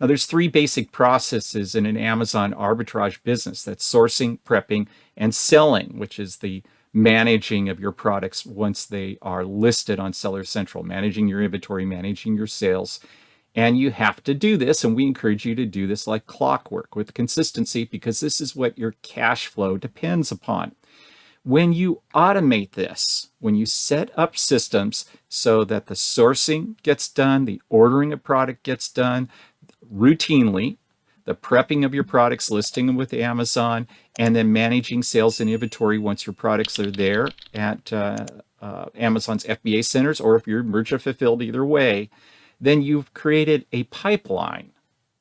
Now, there's three basic processes in an Amazon arbitrage business. That's sourcing, prepping, and selling, which is the managing of your products once they are listed on Seller Central, managing your inventory, managing your sales. And you have to do this, and we encourage you to do this like clockwork with consistency, because this is what your cash flow depends upon. When you automate this, when you set up systems so that the sourcing gets done, the ordering of product gets done routinely, the prepping of your products, listing them with Amazon, and then managing sales and inventory once your products are there at Amazon's FBA centers, or if you're merchant fulfilled, either way, then you've created a pipeline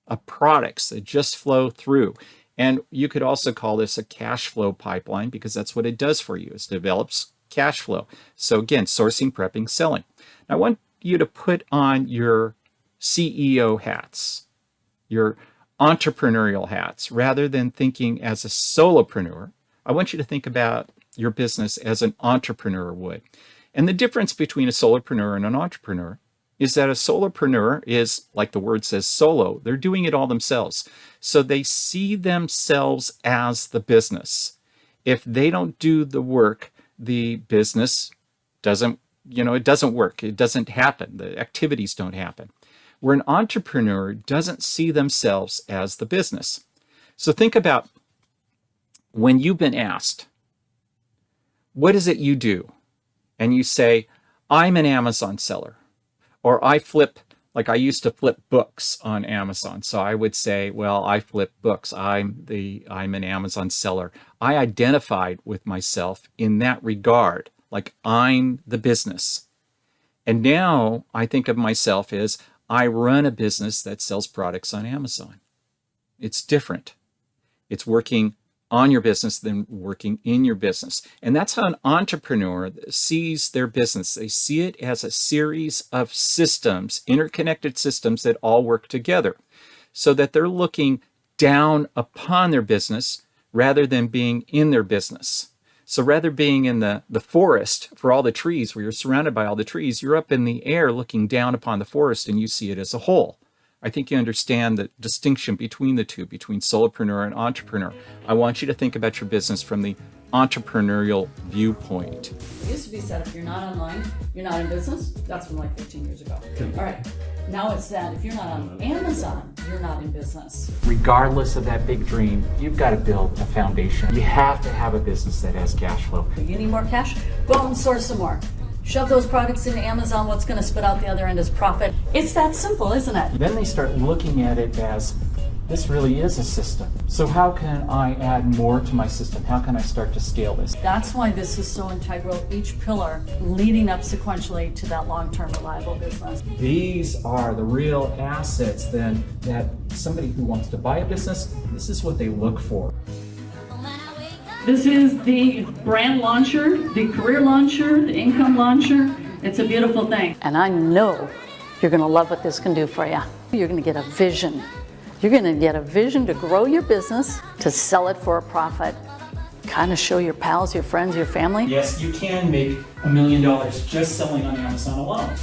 of products that just flow through. And you could also call this a cash flow pipeline, because that's what it does for you. It develops cash flow. So again, sourcing, prepping, selling. Now, I want you to put on your CEO hats, your entrepreneurial hats, rather than thinking as a solopreneur. I want you to think about your business as an entrepreneur would. And the difference between a solopreneur and an entrepreneur is that a solopreneur is, like the word says, solo. They're doing it all themselves. So they see themselves as the business. If they don't do the work, the business doesn't, it doesn't work. It doesn't happen. The activities don't happen. Where an entrepreneur doesn't see themselves as the business. So think about when you've been asked, what is it you do? And you say, I'm an Amazon seller. Or I flip, like I used to flip books on Amazon. So I would say, well, I flip books. I'm an Amazon seller. I identified with myself in that regard, like I'm the business. And now I think of myself as I run a business that sells products on Amazon. It's different. It's working on your business than working in your business. And that's how an entrepreneur sees their business. They see it as a series of systems, interconnected systems that all work together, so that they're looking down upon their business rather than being in their business. So rather being in the forest for all the trees, where you're surrounded by all the trees, you're up in the air looking down upon the forest, and you see it as a whole. I think you understand the distinction between the two, between solopreneur and entrepreneur. I want you to think about your business from the entrepreneurial viewpoint. It used to be said, if you're not online, you're not in business. That's from like 15 years ago. All right. Now it's that if you're not on Amazon, you're not in business. Regardless of that big dream, you've got to build a foundation. You have to have a business that has cash flow. You need more cash? Go out and source some more. Shove those products into Amazon. What's going to spit out the other end is profit. It's that simple, isn't it? Then they start looking at it as, this really is a system. So how can I add more to my system? How can I start to scale this? That's why this is so integral, each pillar leading up sequentially to that long-term reliable business. These are the real assets then that somebody who wants to buy a business, this is what they look for. This is the brand launcher, the career launcher, the income launcher. It's a beautiful thing. And I know you're going to love what this can do for you. You're going to get a vision. You're going to get a vision to grow your business, to sell it for a profit, kind of show your pals, your friends, your family. Yes, you can make $1 million just selling on Amazon alone.